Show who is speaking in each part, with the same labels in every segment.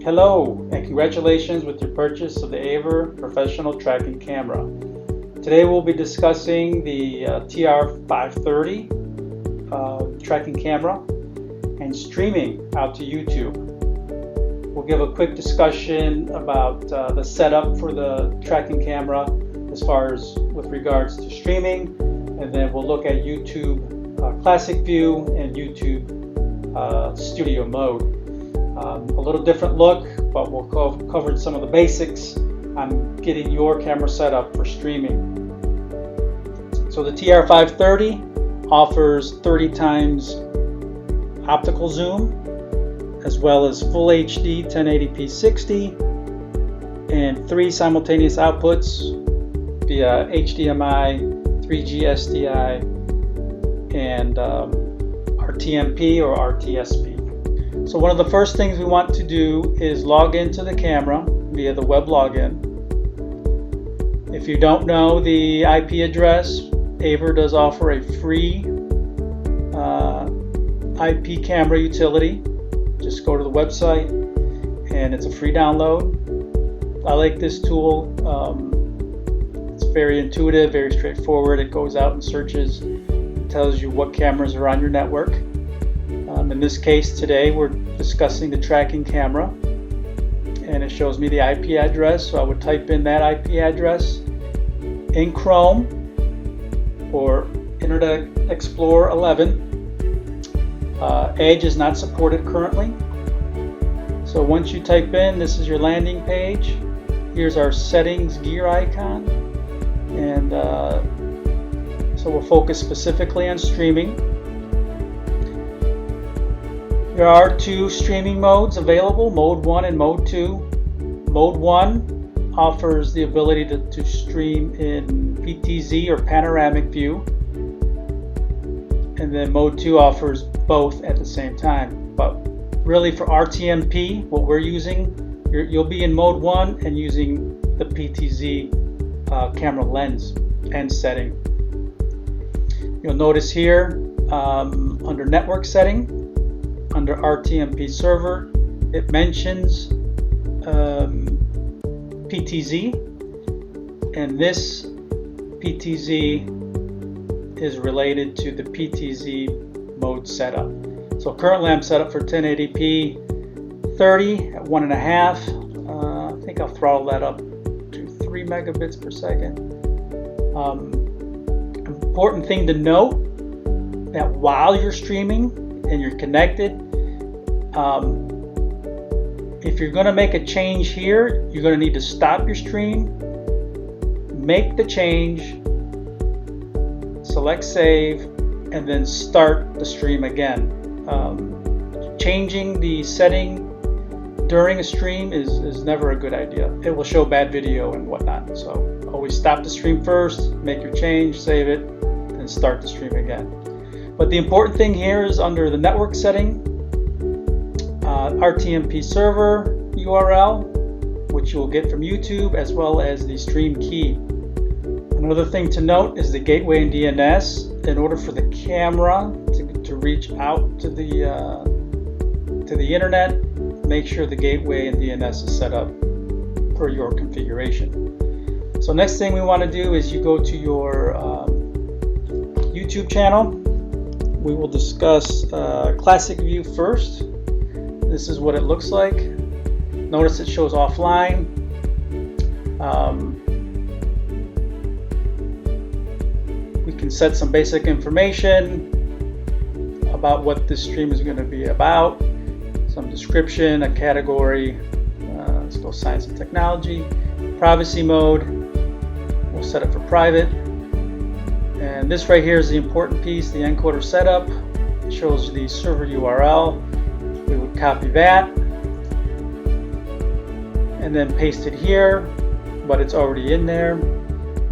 Speaker 1: Hello and congratulations with your purchase of the AVer professional tracking camera. Today we'll be discussing the TR530 tracking camera and streaming out to YouTube. We'll give a quick discussion about the setup for the tracking camera as far as with regards to streaming, and then we'll look at YouTube Classic View and YouTube Studio Mode. A little different look, but we'll cover some of the basics on getting your camera set up for streaming. So the TR530 offers 30 times optical zoom, as well as full HD 1080p 60, and 3 simultaneous outputs via HDMI, 3G SDI, and RTMP or RTSP. So one of the first things we want to do is log into the camera via the web login. If you don't know the IP address, AVer does offer a free IP camera utility. Just go to the website and it's a free download. I like this tool. It's very intuitive, very straightforward. It goes out and searches, tells you what cameras are on your network. In this case today we're discussing the tracking camera, and it shows me the IP address, so I would type in that IP address in Chrome or Internet Explorer 11. Edge is not supported currently. So once you type in, this is your landing page. Here's our settings gear icon, and so we'll focus specifically on streaming. There are 2 streaming modes available, Mode 1 and Mode 2. Mode 1 offers the ability to stream in PTZ or panoramic view. And then Mode 2 offers both at the same time. But really for RTMP, what we're using, you'll be in Mode 1 and using the PTZ camera lens and setting. You'll notice here under network setting, under RTMP server, it mentions PTZ, and this PTZ is related to the PTZ mode setup. So currently I'm set up for 1080p 30 at 1.5. I think I'll throttle that up to 3 megabits per second. Important thing to note, that while you're streaming and you're connected, if you're going to make a change here, you're going to need to stop your stream, make the change, select save, and then start the stream again. Changing the setting during a stream is never a good idea. It will show bad video and whatnot. So always stop the stream first, make your change, save it, and start the stream again. But the important thing here is under the network setting, RTMP server URL, which you will get from YouTube, as well as the stream key. Another thing to note is the gateway and DNS. In order for the camera to reach out to the internet, make sure the gateway and DNS is set up per your configuration. So next thing we want to do is you go to your YouTube channel. We will discuss Classic View first. This is what it looks like. Notice it shows offline. We can set some basic information about what this stream is going to be about. Some description, a category. Let's go science and technology. Privacy mode. We'll set it for private. And this right here is the important piece, the encoder setup. It shows the server URL. We would copy that and then paste it here, but it's already in there.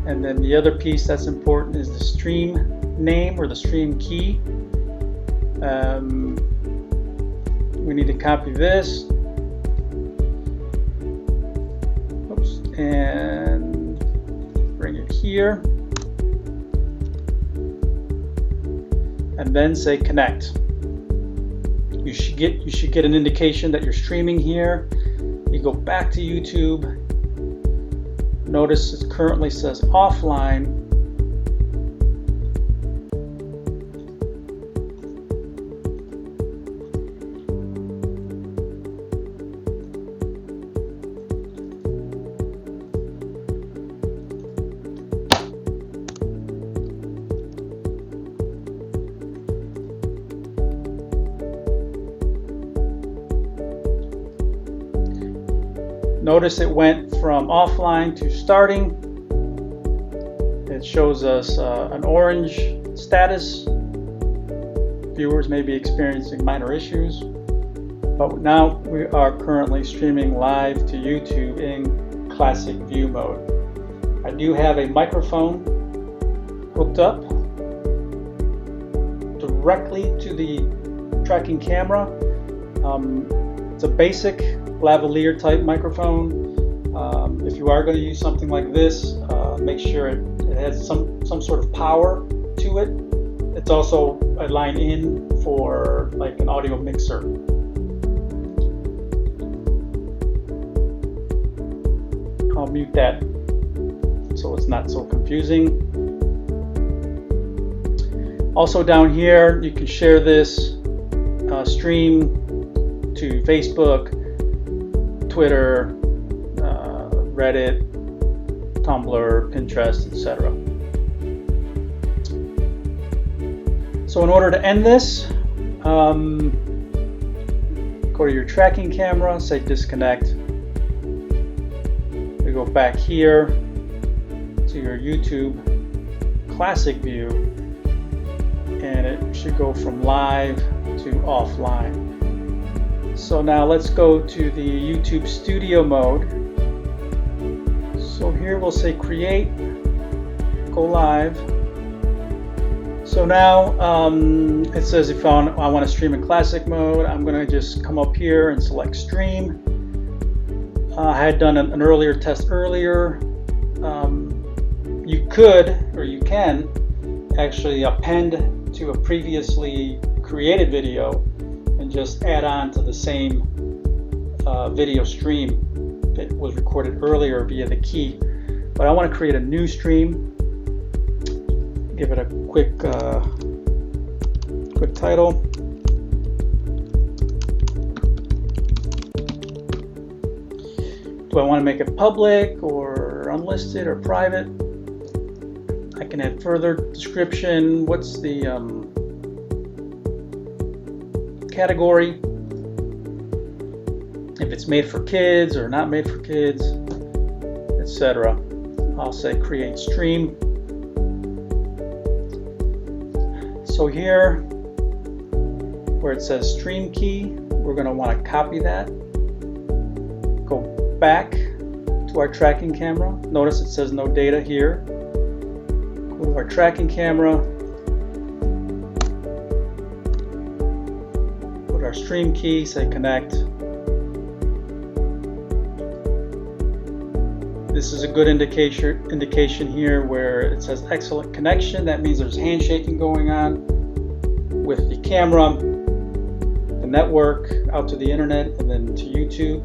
Speaker 1: And then the other piece that's important is the stream name or the stream key. We need to copy this. Oops, and bring it here. And then say connect. You should get an indication that you're streaming here. You go back to YouTube. Notice it currently says offline. Notice it went from offline to starting. It shows us an orange status. Viewers may be experiencing minor issues, but now we are currently streaming live to YouTube in classic view mode. I do have a microphone hooked up directly to the tracking camera. It's a basic lavalier type microphone. If you are going to use something like this, make sure it has some sort of power to it. It's also a line in for like an audio mixer. I'll mute that so it's not so confusing. Also down here, you can share this stream to Facebook, Twitter, Reddit, Tumblr, Pinterest, etc. So in order to end this, go to your tracking camera, say disconnect. We go back here to your YouTube classic view, and it should go from live to offline. So now let's go to the YouTube studio mode. So here we'll say create, go live. So now it says if I want to stream in classic mode, I'm going to just come up here and select stream. I had done an earlier test earlier. You could, or you can, actually append to a previously created video and just add on to the same video stream that was recorded earlier via the key. But I want to create a new stream. Give it a quick title. Do I want to make it public or unlisted or private? I can add further description. What's the category? If it's made for kids or not made for kids, etc. I'll say create stream. So here, where it says stream key, we're going to want to copy that. Go back to our tracking camera. Notice it says no data here. Go to our tracking camera. Put our stream key, say connect. This is a good indication here where it says excellent connection. That means there's handshaking going on with the camera, the network, out to the internet, and then to YouTube.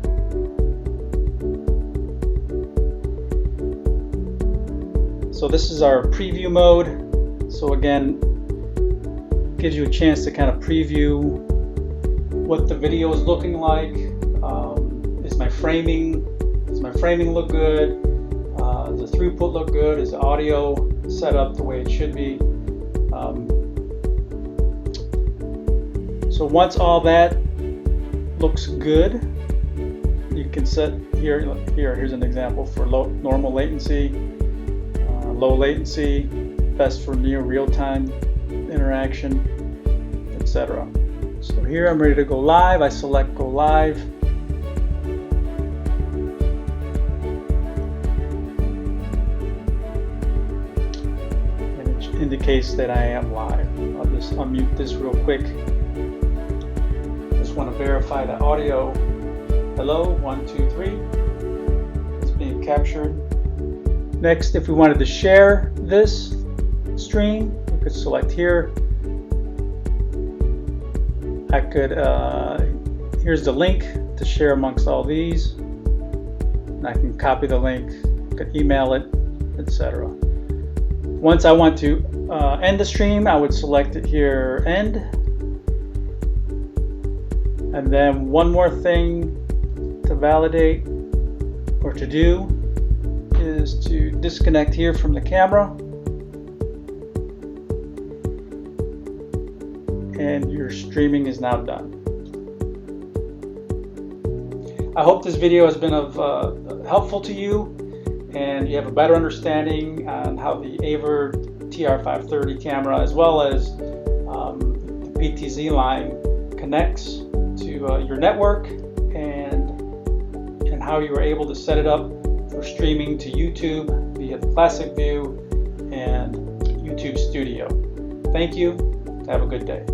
Speaker 1: So this is our preview mode. So again, gives you a chance to kind of preview what the video is looking like. Is my framing look good? Does the throughput look good? Is the audio set up the way it should be? So once all that looks good, you can set here's an example for normal latency, low latency, best for near real-time interaction, etc. So here I'm ready to go live. I select go live. Indicates that I am live. I'll just unmute this real quick. Just want to verify the audio. Hello, 1, 2, 3. It's being captured. Next, if we wanted to share this stream, we could select here. I could, here's the link to share amongst all these. and I can copy the link, could email it, etc. Once I want to end the stream, I would select it here, end. And then one more thing to validate or to do is to disconnect here from the camera. And your streaming is now done. I hope this video has been helpful to you, and you have a better understanding on how the AVer TR530 camera, as well as the PTZ line, connects to your network, and how you were able to set it up for streaming to YouTube via the Classic View and YouTube Studio. Thank you. Have a good day.